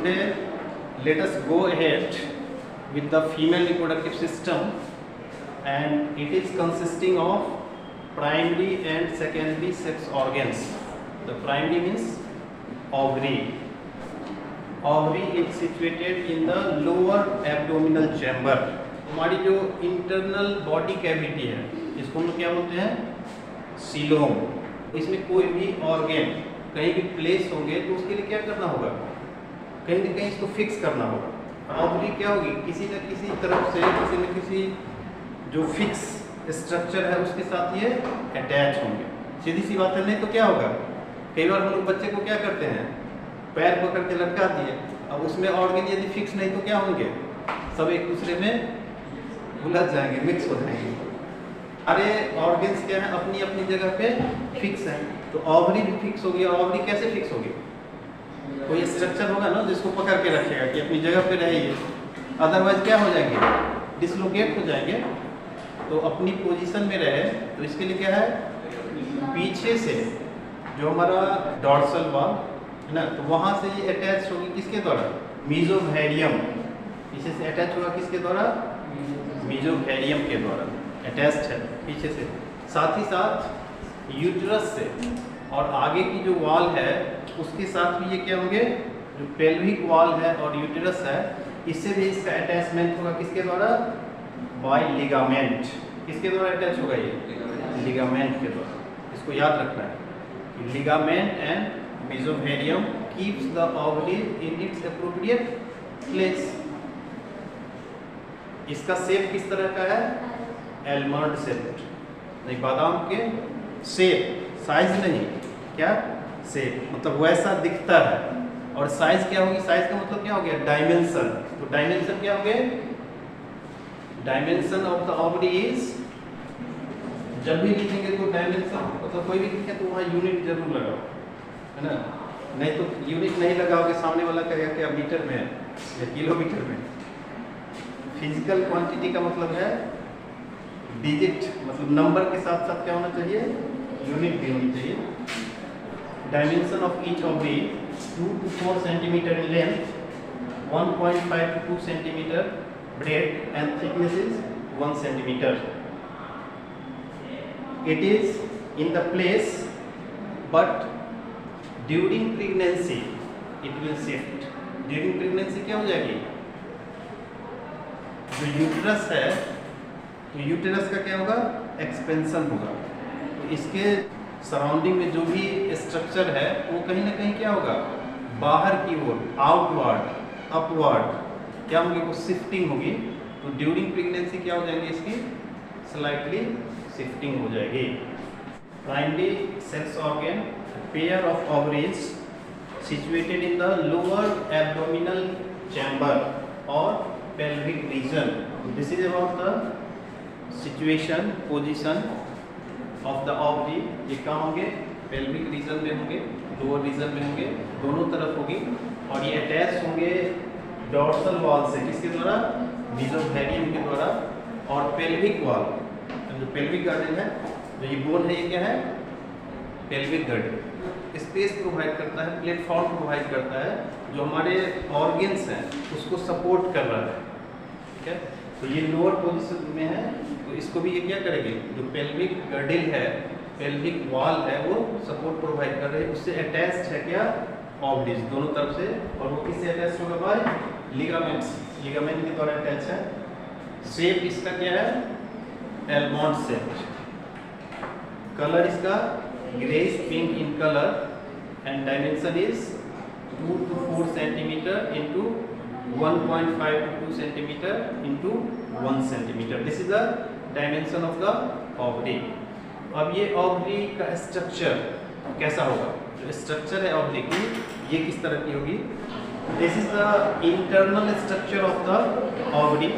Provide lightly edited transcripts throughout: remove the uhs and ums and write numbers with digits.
today let us go ahead with the female reproductive system, and it is consisting of primary and secondary sex organs. The primary means ovary. Ovary is situated in the lower abdominal chamber. हमारी जो internal body cavity है इसको हम लोग क्या बोलते हैं, coelom. इसमें कोई भी ऑर्गन कहीं भी प्लेस होंगे तो उसके लिए क्या करना होगा, कहीं ना कहीं इसको फिक्स करना होगा। ओवरी क्या होगी, किसी न किसी तरफ से किसी न किसी जो फिक्स स्ट्रक्चर है उसके साथ ये अटैच होंगे। सीधी सी बात है, नहीं तो क्या होगा, कई बार हम लोग बच्चे को क्या करते हैं, पैर पकड़ के लटका दिए, अब उसमें ऑर्गन यदि फिक्स नहीं तो क्या होंगे, सब एक दूसरे में उलझ जाएंगे, मिक्स हो जाएंगे। अरे ऑर्गन्स क्या है, अपनी अपनी जगह पे फिक्स है, तो ओवरी भी फिक्स होगी। ओवरी कैसे फिक्स होगी, कोई स्ट्रक्चर होगा ना जिसको पकड़ के रखेगा कि अपनी जगह पे रहिए, अदरवाइज क्या हो जाएंगे, डिसलोकेट हो जाएंगे। तो अपनी पोजीशन में रहे तो इसके लिए क्या है, पीछे से जो हमारा डॉर्सल वॉल है ना, तो वहाँ से ये अटैच होगी किसके द्वारा, मीजोवेरियम। पीछे से अटैच होगा किसके द्वारा, मीजोवेरियम के द्वारा अटैच्ड है पीछे से। साथ ही साथ यूट्रस से और आगे की जो वॉल है उसके साथ भी ये क्या होंगे, जो पेल्विक वॉल है और यूट्रस है, इससे भी इसका अटैचमेंट होगा किसके द्वारा, बाय लिगामेंट। किसके द्वारा अटैच होगा, ये लिगामेंट के द्वारा। इसको याद रखना है कि ligament and मीजोवेरियम keeps the ovary in its appropriate place. इसका शेप किस तरह का है, एलमंड शेप, नहीं बादाम के शेप, साइज नहीं, क्या शेप, मतलब वैसा दिखता है। और साइज क्या होगी, साइज का मतलब क्या हो गया, डायमेंशन। तो डायमेंशन क्या हो गए, dimension of the ovary is, जब भी लिखेंगे तो डायमेंशन मतलब कोई भी लिखे तो वहाँ यूनिट जरूर लगाओ, है ना, नहीं तो यूनिट नहीं लगाओगे सामने वाला कहेगा क्या मीटर में है या किलोमीटर में। फिजिकल क्वांटिटी का मतलब है डिजिट, मतलब नंबर के साथ साथ क्या होना चाहिए, यूनिट भी होनी चाहिए। Dimension of each ovary 2 to 4 centimetre in length, 1.5 to 2 centimetre bread and thickness is 1 centimetre. It is in the place but during pregnancy it will shift. During pregnancy क्या हो जाएगी, जो यूट्रस है तो यूट्रस का क्या होगा, एक्सपेंशन होगा। तो इसके सराउंडिंग में जो भी स्ट्रक्चर है वो कहीं ना कहीं क्या होगा, बाहर की ओर, आउटवर्ड, अपवर्ड क्या होगी, वो शिफ्टिंग होगी। तो ड्यूरिंग प्रेगनेंसी क्या हो जाएंगे, इसकी स्लाइटली शिफ्टिंग हो जाएगी। Primary sex organ, pair of ovaries situated in the lower abdominal chamber और pelvic region. This is about the situation, position of the ovary. ये कहाँ होंगे, pelvic region में होंगे, lower region में होंगे, दोनों तरफ होगी। और ये अटैच होंगे डॉर्सल वॉल से, किसके द्वारा, मीजोवेरियम के द्वारा। और पेल्विक वॉल, जो पेल्विक गार्डन है, जो ये बोन है, ये क्या है, पेल्विक गार्डन स्पेस प्रोवाइड करता है, प्लेटफॉर्म प्रोवाइड करता है, जो हमारे ऑर्गन्स हैं उसको सपोर्ट कर रहा है, ठीक है। तो ये लोअर पोजीशन में है, तो इसको भी ये क्या करेंगे, जो पेल्विक गर्डिल है, पेल्विक वॉल है, वो सपोर्ट प्रोवाइड कर रहे हैं। उससे अटैच्ड है क्या, ओवरीज दोनों तरफ से। और वो किससे अटैच होगा, बाय लिगामेंट्स, लिगामेंट के द्वारा अटैच है। शेप इसका क्या है, एलमंड शेप। कलर इसका greyish pink in colour and dimension is 2 to 4 centimetre into 1.5 to 2 centimetre into 1 centimetre. This is the dimension of the ovary. अब ये ओवरी का स्ट्रक्चर कैसा होगा, जो स्ट्रक्चर है ओवरी की, ये किस तरह की होगी। This is the internal structure of the ovary,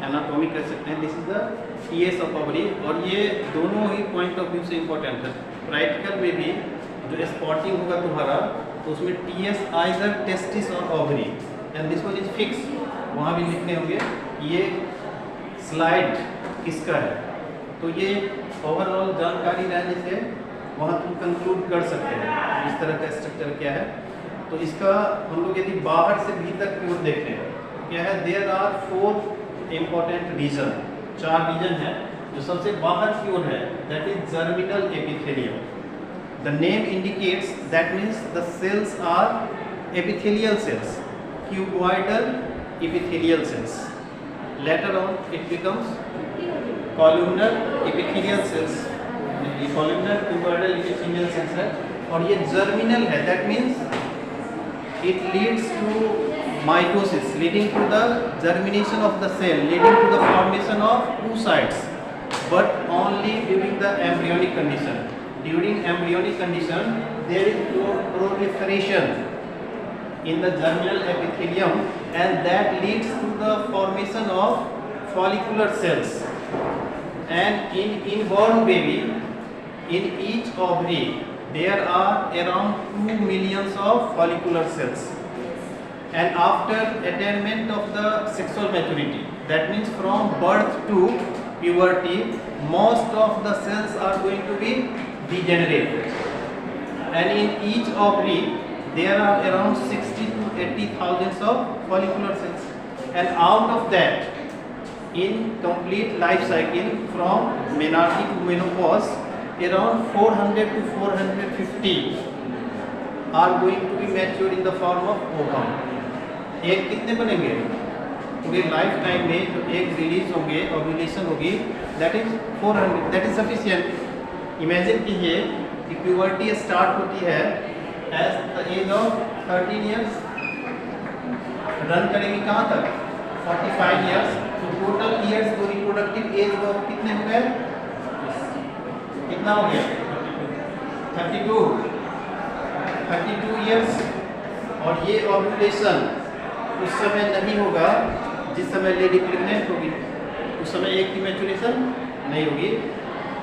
anatomy कह सकते हैं। This is the TS of ovary. और ये दोनों ही पॉइंट ऑफ व्यू से इंपॉर्टेंट है। प्रैक्टिकल में भी जो स्पॉटिंग होगा तुम्हारा, तो उसमें टीएस आइदर टेस्टिस और ovary and this one is fix, वहाँ भी लिखने होंगे ये स्लाइड किसका है। तो ये ओवरऑल जानकारी रहने से वहाँ तुम कंक्लूड कर सकते हैं इस तरह का स्ट्रक्चर क्या है। तो इसका हम लोग यदि बाहर से भीतर की ओर देखें, क्या है, there are 4 important reason, 4 reason है। जो सबसे बाहर की ओर है that is germinal epithelium. The name indicates that means the cells are epithelial cells, cuboidal epithelial cells. Later on it becomes columnar epithelial cells. ये columnar cuboidal epithelial cells है और ये germinal है, that means it leads to mitosis, leading to the germination of the cell, leading to the formation of oocytes, but only during the embryonic condition. During embryonic condition there is proliferation in the germinal epithelium, and that leads to the formation of follicular cells. And in inborn baby, in each ovary there are around 2 million of follicular cells, and after attainment of the sexual maturity, that means from birth to puberty, most of the cells are going to be degenerated, and in each ovary there are around 60 to 80,000 of follicular cells, and out of that, in complete life cycle from menarche to menopause, around 400 to 450 are going to be mature in the form of ovum. एक कितने बनेंगे पूरे life time में? जो एक release होंगे, ovulation होगी, that is 400, that is sufficient. Imagine कीजिए कि प्यूबर्टी स्टार्ट होती है as the age of 13 years, run करेंगे कहाँ तक? 45 ईयर्स। तो टोटल ईयर्स तो रिप्रोडक्टिव एज वो कितने हो गए? कितना हो गया? 32 ईयर्स। और ये ओव्यूलेशन उस समय नहीं होगा जिस समय लेडी प्रेग्नेंट होगी, उस समय एक की मैच्योरेशन नहीं होगी।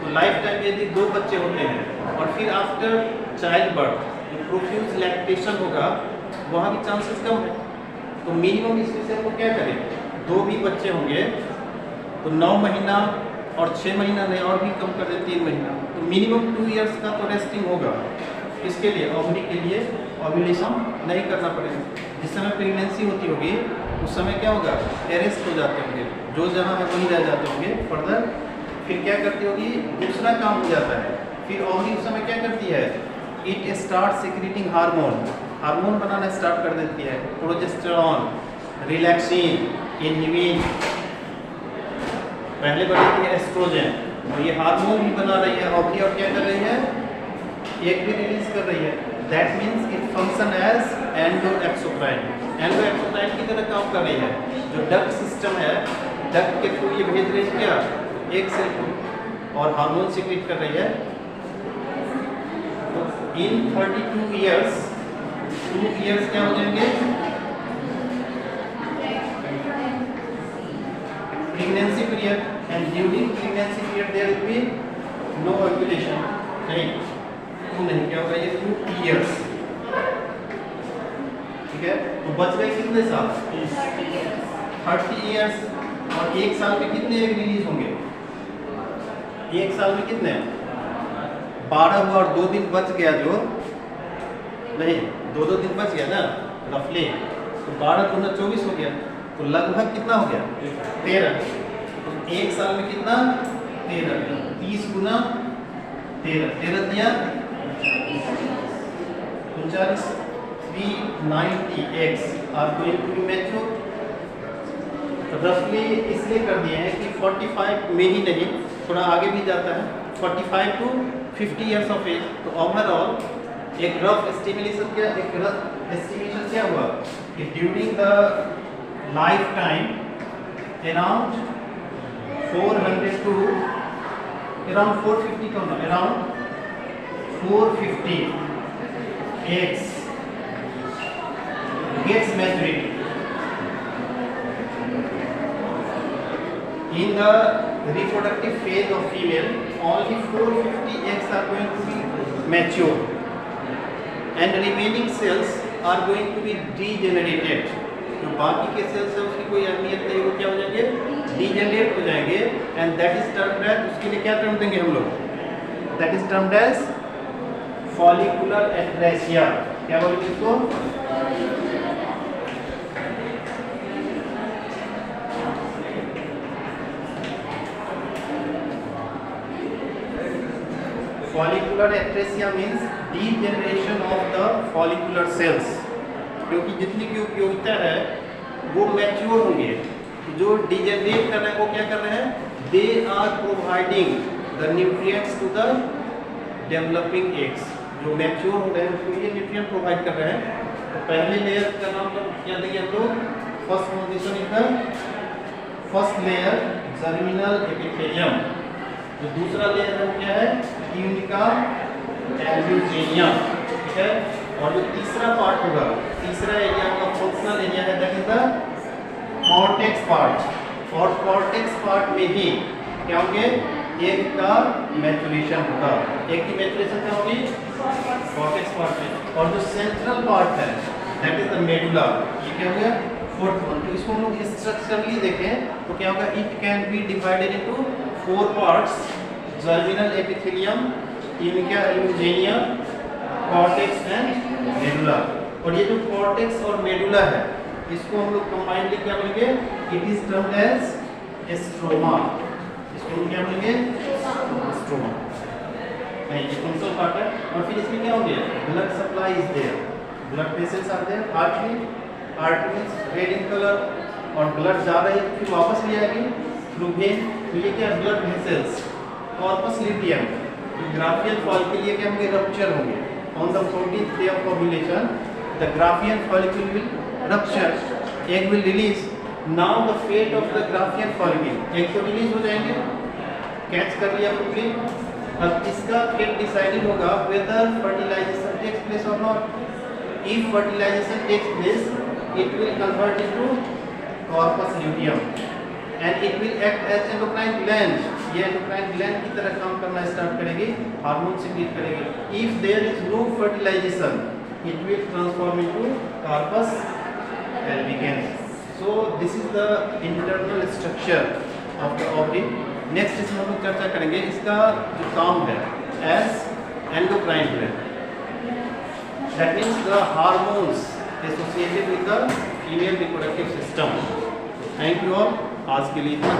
तो लाइफ टाइम यदि 2 बच्चे होते हैं और फिर after child birth profuse lactation होगा, वहाँ भी चांसेस कम है। तो मिनिमम इस विषय को क्या करें? 2 भी बच्चे होंगे तो 9 महीना और 6 महीना नहीं, और भी कम कर दें 3 महीना, तो मिनिमम 2 इयर्स का तो रेस्टिंग होगा। इसके लिए ओवरी के लिए ओव्यूलेशन नहीं करना पड़ेगा। जिस समय प्रेगनेंसी होती होगी उस समय क्या होगा? एरेस्ट हो जाते होंगे, जो जहाँ है वहीं रह जाते होंगे। फर्दर फिर क्या करती होगी? दूसरा काम हो जाता है। फिर ओवरी उस समय क्या करती है? It start secreting hormone banana start कर देती है, प्रोजेस्टेरॉन, रिलैक्सिन, इनहिबिन। पहले बनाती है एस्ट्रोजन, और ये हार्मोन भी बना रही है ओवरी, और क्या कर रही है? एक भी रिलीज कर रही है। That means it function as endoexocrine. Endoexocrine की तरह काम कर रही है। जो डक्ट सिस्टम है, डक्ट के थ्रू ये भेज रही है क्या? एक सेल को, और हार्मोन सिक्रीट कर रही है। In 32 years, 2 years क्या हो जाएंगे? Pregnancy period, and during pregnancy period there will be no ovulation. नहीं, 2 नहीं, क्या होगा? ये 2 years, ठीक है? तो बच गए कितने साल? 30 years। और 1 साल में कितने एग रिलीज होंगे? 1 साल में कितने? 12 हुआ, और 2 दिन बच गया, जो नहीं 2 दिन बच गया ना रफली, तो 12 गुना 24 हो गया, तो लगभग कितना हो गया? 13। तो 1 साल में कितना? 13। 30 गुना 13 दिया 39। 390 eggs are going to be mature। रफली इसलिए कर दिए हैं कि 45 में ही नहीं, थोड़ा आगे भी जाता है, 45 to 50 years of age। तो ओवरऑल एक रफ एस्टिमेशन क्या हुआ कि during the life time around 400 to around 450 का होना, around 450 eggs gets maturity in the reproductive phase of female. Only 450 eggs are going to be mature, and remaining cells are going to be degenerated। जो बाकी के sales है उसकी कोई अहमियत नहीं, वो क्या हो जाएंगे? डीजेनरेट हो जाएंगे। And that is termed as, उसके लिए क्या टर्म देंगे हम लोग? That is termed as follicular atresia. क्या बोलेंगे इसको? Follicular atresia means degeneration of the follicular cells, क्योंकि जितनी की उपयोगिता है वो मैच्योर होंगे, जो डीजेनरेट कर रहे हैं वो क्या कर रहे हैं? They are providing the nutrients to the developing eggs. जो मैच्योर हो रहे हैं उसको ये न्यूट्रिएंट प्रोवाइड कर रहे हैं। तो पहले लेयर का नाम क्या देंगे हम लोग? First foundation is the first layer germinal epithelium. जो दूसरा लेयर है वो क्या है? ट्यूनिका एल्ब्यूजेनिया, ठीक है। और जो तीसरा पार्ट होगा, तीसरा एरिया का फंक्शनल एरिया है, that is the cortex part. और कॉर्टेक्स पार्ट में ही क्या होंगे? एग का मैच्योरेशन होगा। एग की मैच्योरेशन क्या होगी? कॉर्टेक्स पार्ट में। और जो सेंट्रल पार्ट है दैट इज द मेडुला। ये क्या हो गया? Fourth one. तो इसको हम लोग स्ट्रक्चरली देखें तो क्या होगा? It can be divided into 4 parts: germinal epithelium, tunica albuginea, cortex and medulla. और ये जो कॉर्टेक्स और मेडुला है इसको हम लोग कंबाइनली क्या बोलेंगे? It is termed as stroma. इसको हम क्या बोलेंगे? स्ट्रोमा। नहीं, ये फंक्शनल पार्ट है। और फिर इसमें क्या होंगे? Blood supply is there, blood vessels are there, artery means red in colour, और ब्लड जा रही है फिर वापस भी आएगी थ्रू वेन। तो ये क्या? Blood vessels. Corpus luteum, Graafian follicle, ये क्या होंगे? रप्चर होंगे। On the 14th day of ovulation the graphian follicle will rupture, egg will release. Now the fate of the graphian follicle, egg तो release हो जाएंगे, कैच कर लिया पूरी। अब इसका फेट डिसाइडेड होगा whether fertilization takes place or not. If fertilization takes place, it will convert into corpus luteum and it will act as endocrine gland. ये endocrine gland की तरह काम करना स्टार्ट करेगी, हार्मोन सिक्रीट करेगी। If there is no fertilization, it will transform into corpus albicans. So this is the internal structure of the ovary. Next इसमें हम लोग चर्चा करेंगे इसका जो काम है as endocrine gland. That means the hormones associated with the female reproductive system. Thank you all. आज के लिए इतना।